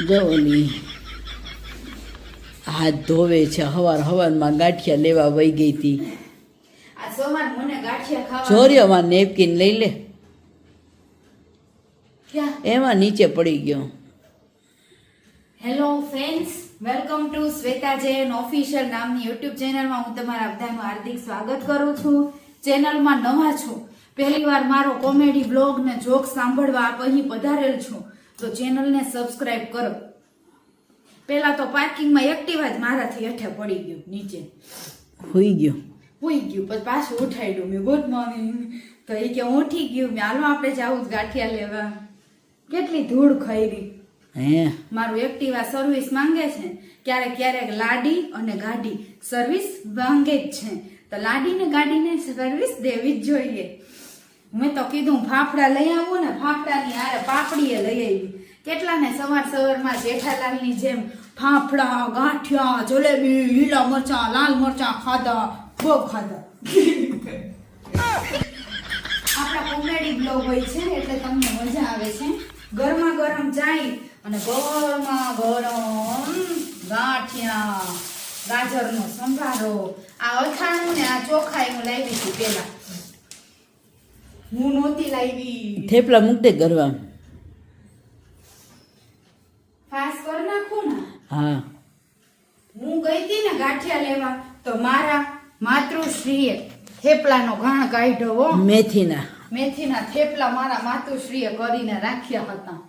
જો ઓલી હાથ ધોવે છે, હવારમાં ગાંઠિયા લેવા વહી ગઈ હતી. આ સોમવાર મને ગાંઠિયા ખાવા ચોરીઓમાં નેપકિન લઈ લે, ક્યાં? એમાં નીચે પડી ગયો. Hello friends, welcome to Shweta Jain official નામની યુટ્યુબ ચેનલમાં હું તમારા બધાનું હાર્દિક સ્વાગત કરું છું. ચેનલમાં નવા છો, પહેલીવાર મારો કોમેડી બ્લોગ ને જોક સાંભળવા આપ અહીં પધારેલ છો તો ચેનલને સબસ્ક્રાઇબ કરો. પહેલા તો પાર્કિંગમાં એક્ટિવા જ મારાથી હેઠે પડી ગયું, નીચે હોઈ ગયો. પછી પાછું ઉઠાડ્યું. મેં ગુડ મોર્નિંગ તો એ કે ઉઠી ગયું. મેં હાલો આપણે જાવું ગાંઠિયા લેવા. કેટલી ધૂળ ખઈરી. હે મારું એક્ટિવા સર્વિસ માંગે છે, ક્યારેક ક્યારેક લાડી અને ગાડી સર્વિસ માંગે જ છે, તો લાડી ને ગાડીને સર્વિસ દેવી જ જોઈએ. મેં તો કીધું ફાફડા લઈ આવું ને, ફાફડાની આરે પાપડીએ લઈ આવી. કેટલાને સવારમાં જેઠાલાલની જેમ ફાફડા, ગાંઠિયા, જલેબી, લીલા મરચા, લાલ મરચા ખાધા, બહુ ખાધા. આપણા કોમેડી બ્લોગ હોય છે એટલે તમને મજા આવે છે. ગરમા ગરમ ચાય અને ગરમા ગરમ ગાંઠિયા, ગાજરનો સંભારો, આ અથાણું ને આ ચોખાઈ હું લાવી હતી પેલા. હું નહોતી લાવી. થેપલા મૂક દે ગરવા. ફાસ કરી નાખું ને. હા, હું ગઈ હતી ને ગાંઠિયા લેવા તો મારા માતૃશ્રીએ થેપલાનો ઘાણ કાઢ્યો હો. મેથીના થેપલા મારા માતુશ્રીએ કરીને રાખ્યા હતા.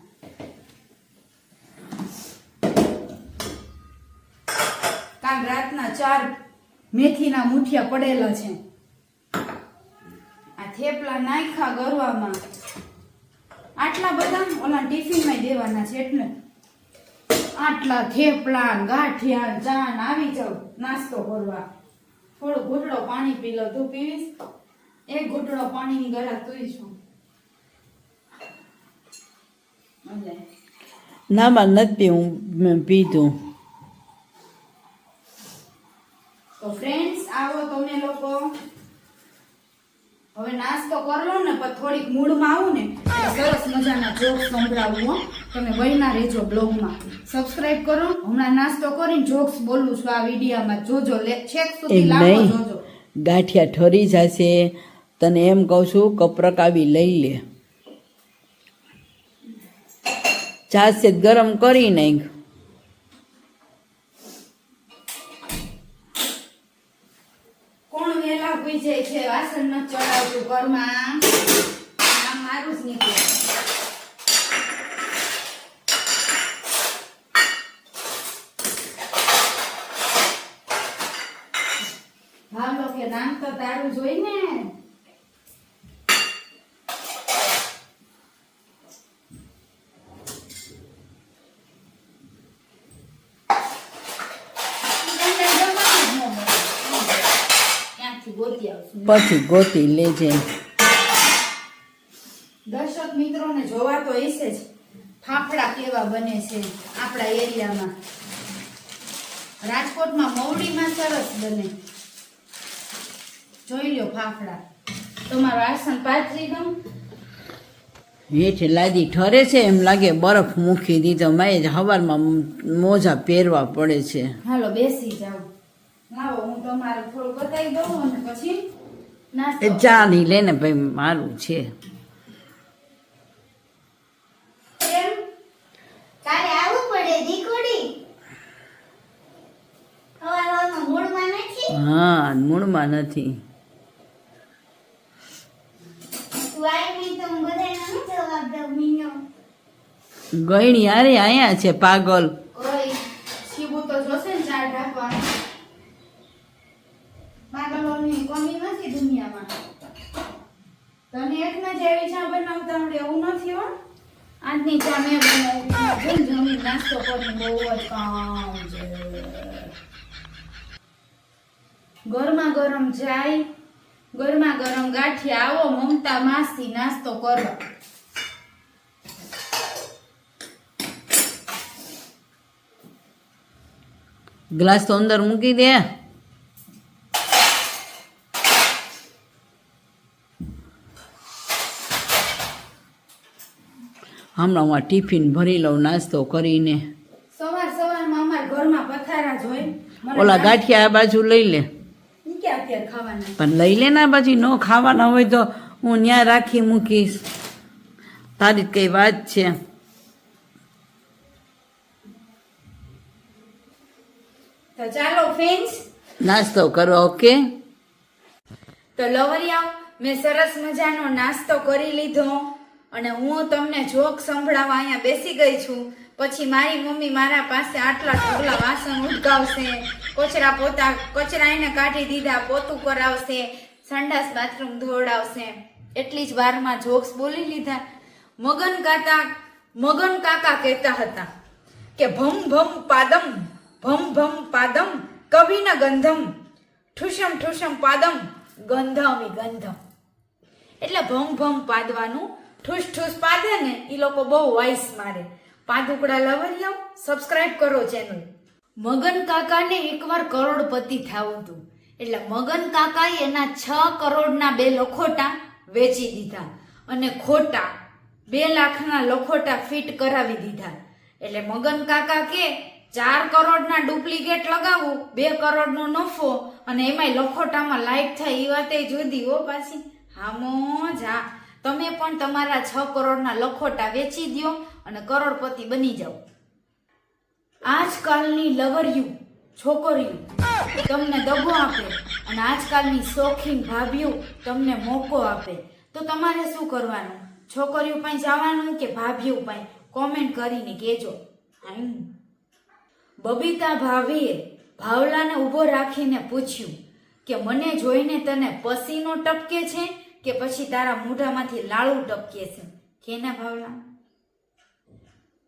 કાલ રાતના 4 મેથીના મુઠિયા પડેલા છે. આ થેપલા નાખ્યા ગરવામાં. આટલા બધા ઓલા ટિફિનમાં દેવાના છે એટલે આટલા થેપલા, ગાંઠિયા, ચા આવી જાવ નાસ્તો કરવા. થોડો ઘૂંટડો પાણી પી લો. તું પીવીશ? એક ઘૂંટડો પાણીની ગરાક તું છું. ના માં નથી મેં પીધું. તો ફ્રેન્ડ્સ, આવો તમે લોકો હવે નાસ્તો કરલો ને, પછી થોડીક મૂડમાં આવું ને સરસ મજાના જોક સંભળાવું હો. તમે બન્યા રહેજો બ્લોગમાં. સબસ્ક્રાઇબ કરો. હમણાં નાસ્તો કરીને જોક્સ બોલું છું આ વિડીયોમાં. જોજો, છેક સુધી લાવો જોજો. ગાંઠિયા ઠરી જશે. તને એમ કહું છું, કપરકાવી લઈ લે. ચાસે ગરમ કરી નાખ. કોણ વેલા હોઈ જાય છે, વાસણ ન ચડાવતું ઘરમાં. આ મારું જ નીકળે. ભાવલો કે નામ તો તારું જોઈ ને. પછી ગોતી લેજે. દર્શક મિત્રોને જોવા તો હશે જ ફાફડા કેવા બને છે આપણા એરિયામાં. રાજકોટમાં મવડીમાં સરસ બને. જોઈ લો ફાફડા. તમારો આસન પાથરી દઉં. હેઠ લાદી ઠરે છે, એમ લાગે બરફ મૂકી દીધો. માએ જ હવારમાં મોજા પહેરવા પડે છે. હાલો બેસી જાઓ. લાવો હું તમારે થોડું બતાવી દઉં અને પછી નાસ્તો. ચા નહીં લે ને ભાઈ, મારું છે. કેમ? તારે આવવું પડે દીકરી. હવારમાં મૂડમાં નથી. હા, મૂળમાં નથી. તું આવી નહીં તો હું બધાને ન જવાબ દઉં. મીનો ગયણી અરે અહીંયા છે પાગલ. ઓય શીબુ તો જોશે ને ચાર ઢાંકવા. પાગલોની કમી નથી દુનિયામાં. તને એકના જેવી ચા બનાવતા આવડે એવું નથી હો. આજની ચા મેં બનાવી. જમી નાસ્તો કરીને બહુ જ કામ છે. ગરમા ગરમ ચાય, ગરમા ગરમ ગાંઠિયા. આવો મમતા માસી નાસ્તો કરવા. ગ્લાસ તો અંદર મૂકી દે. હમણાં હું આ ટિફિન ભરી લઉં નાસ્તો કરીને. સવારમાં અમારા ઘરમાં પથારા જ હોય. મને ઓલા ગાંઠિયા આ બાજુ લઈ લે, ઈ ક્યાં અત્યારે ખાવાના? પણ લઈ લે ના પછી ન ખાવાના હોય તો હું ત્યાં રાખી મૂકીશ. તારી કઈ વાત છે. તો ચાલો ફ્રેન્ડ્સ, નાસ્તો કરો. ઓકે, તો લવરિયાઓ, મેં સરસ મજાનો નાસ્તો કરી લીધો અને હું તમને જોક સંભળાવવા અહીંયા બેસી ગઈ છું. પછી મારી મમ્મી મારા પાસે આટલા ઢગલા વાસણ ઉટકાવશે, કચરા એને કાઢી દીધા, પોતું કરાવશે, સંડાસ બાથરૂમ ધોવડાવશે. એટલી જ વારમાં જોક્સ બોલી લીધા. મગન કાકા કહેતા હતા કે ભમ ભમ પાદમ કવિન ગંધમ ઠુસમ પાદમ ગંધમી ગંધમ. એટલે ભમ પાદવાનું, ઠુસ પાદે ને એ લોકો બહુ વાઇસ મારે. પાદુકડા લવરિયાઓ, સબસ્ક્રાઇબ કરો ચેનલ. મગન કાકાને એકવાર કરોડપતિ થવું હતું. એટલે મગન કાકાએ એના 6 કરોડના 2 લખોટા વેચી દીધા અને ખોટા 2 લાખના લખોટા ફિટ કરાવી દીધા. એટલે મગન કાકા કે 4 કરોડના ડુપ્લિકેટ લગાવું, 2 કરોડનો નફો, અને એમાંય લખોટામાં લાઈટ થાય એ વાતે જુદી હો પાછી. હામો જા, તમે પણ તમારા 6 કરોડના લખોટા વેચી દો અને કરોડપતિ બની જાઓ. આજકાલની લવરિયું છોકરીઓ તમને દગો આપે અને આજકાલની શોખીન ભાભીઓ તમને મોકો આપે, તો તમારે શું કરવાનું? છોકરીઓ પાસે જવાનું કે ભાભીઓ પાસે? કોમેન્ટ કરીને કહેજો. બબીતા ભાભીએ ભાવલાને ઊભો રાખીને પૂછ્યું કે મને જોઈને તને પસીનો ટપકે છે કે પછી તારા મોઢામાંથી લાળું ટપકે છે? કેના ભાવલા?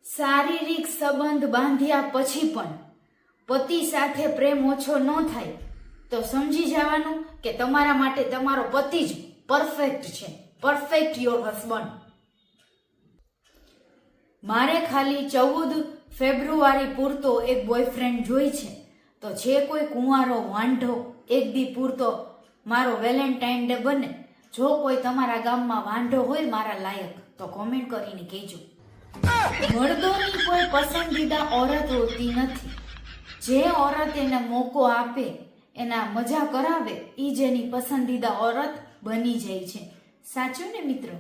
શારીરિક સંબંધ બાંધ્યા પછી પણ પતિ સાથે પ્રેમ ઓછો ન થાય તો સમજી જવાનું કે તમારા માટે તમારો પતિ જ પરફેક્ટ છે. Perfect your husband. મારે ખાલી 14 ફેબ્રુઆરી પૂરતો એક બોયફ્રેન્ડ જોઈ છે, તો જે કોઈ કુંવારો વાંઢો એક દી પૂરતો મારો વેલેન્ટાઇન ડે બને. જો કોઈ તમારા ગામમાં વાંઢો હોય મારા લાયક તો કોમેન્ટ કરીને કહેજો. મર્દોની કોઈ પસંદીદા ઓરત હોતી નથી. જે ઓરત એને મોકો આપે, એના મજા કરાવે, ઈ જ એની પસંદીદા ઓરત બની જાય છે. સાચું ને મિત્રો?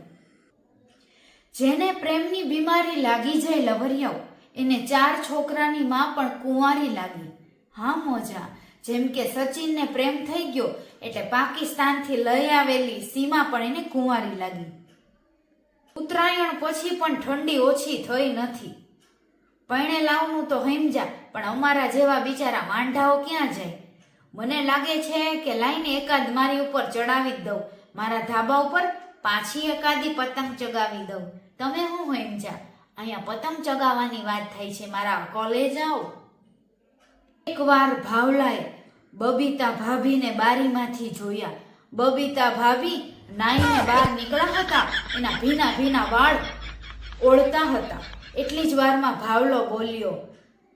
જેને પ્રેમની બીમારી લાગી જાય લવરિયાઓ, એને 4 છોકરાની માં પણ કુંવારી લાગી. હા મોજા. જેમ કે સચિનને પ્રેમ થઈ ગયો એટલે પાકિસ્તાનથી લઈ આવેલી સીમા પણ એને કુંવારી લાગી. ઉત્તરાયણ પછી પણ ઠંડી ઓછી થઈ નથી. પૈણે લાવનું તો સમજા, પણ અમારા જેવા બિચારા વાંઢાઓ ક્યાં જાય? મને લાગે છે કે લાઈને એકાદ મારી ઉપર ચડાવી જ દઉં, મારા ધાબા ઉપર પાછી એકાદી પતંગ ચગાવી દઉં. તમે શું સમજા? અહીંયા પતંગ ચગાવવાની વાત થઈ છે, મારા કોલેજ આવો. એકવાર ભાવલાએ બબીતા ભાભીને બારીમાંથી જોયા. બબીતા ભાભી નાઈને બહાર નીકળ્યા હતા, એના ભીના વાળ ઓળતા હતા. એટલી જ વારમાં ભાવલો બોલ્યો,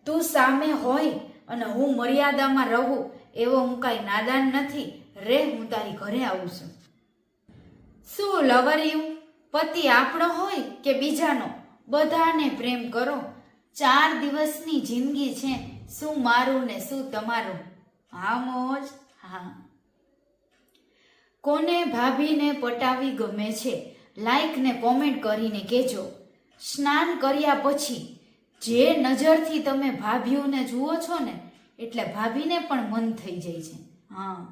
તું સામે હોય અને હું મર્યાદામાં રહું એવો હું કાંઈ નાદાન નથી રે, હું તારી ઘરે આવું છું. શું લવરિયું? પતિ આપણો હોય કે બીજાનો, બધાને પ્રેમ કરો. 4 દિવસની જિંદગી છે, શું મારું ને શું તમારું. હા મોજ. હા. કોને ભાભીને પટાવી ગમે છે? લાઈક ને કોમેન્ટ કરીને કહેજો. સ્નાન કર્યા પછી જે નજરથી તમે ભાભીઓને જુઓ છો ને, એટલે ભાભીને પણ મન થઈ જાય છે. હા.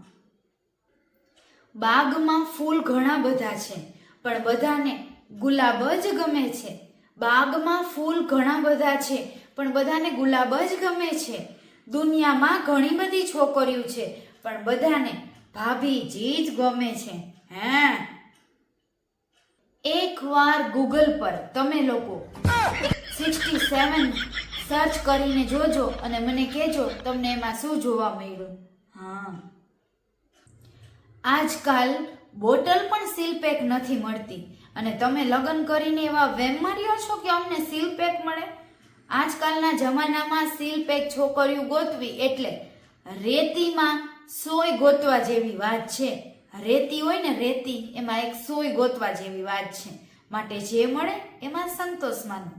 બાગમાં ફૂલ ઘણા બધા છે, પણ બધાને ગુલાબ જ ગમે છે. બાગમાં ફૂલ ઘણા બધા છે, પણ બધાને ગુલાબ જ ગમે છે. દુનિયામાં ઘણી બધી છોકરીઓ છે, પણ બધાને ભાભીજી જ ગમે છે. હે. એકવાર ગૂગલ પર તમે લોકો 67 સર્ચ કરીને જોજો અને મને કહેજો તમને એમાં શું જોવા મળ્યું. હા. આજકાલ બોટલ પણ સીલ પેક નથી મળતી અને તમે લગ્ન કરીને એવા વેમમાં રહ્યો છો કે અમને સીલ પેક મળે. આજકાલના જમાનામાં સીલ પેક છોકરીઓ ગોતવી એટલે રેતીમાં સોય ગોતવા જેવી વાત છે. રેતી હોય ને રેતી, એમાં એક સોય ગોતવા જેવી વાત છે. માટે જે મળે એમાં સંતોષ માનો.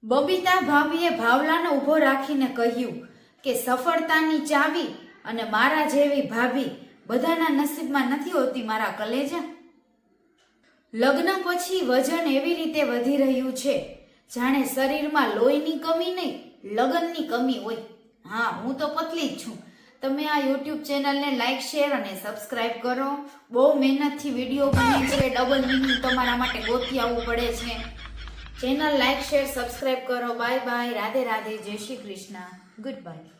બબીતા ભાભીએ ભાવલાને ઊભો રાખીને કહ્યું કે સફળતાની ચાવી અને મારા જેવી ભાભી બધાના નસીબમાં નથી હોતી મારા કલેજા. લગ્ન પછી વજન એવી રીતે વધી રહ્યું છે જાણે શરીરમાં લોહીની કમી નહીં લગનની કમી હોય. હા, હું તો પતલી જ છું. તમે આ યુટ્યુબ ચેનલને લાઈક શેર અને સબસ્ક્રાઇબ કરો. બહુ મહેનતથી વિડીયો બને છે, ડબલ મિનિંગ તમારા માટે ગોતી આવવું પડે છે. ચેનલ લાઈક શેર સબસ્ક્રાઇબ કરો. બાય બાય, રાધે રાધે, જય શ્રી કૃષ્ણ, ગુડ બાય.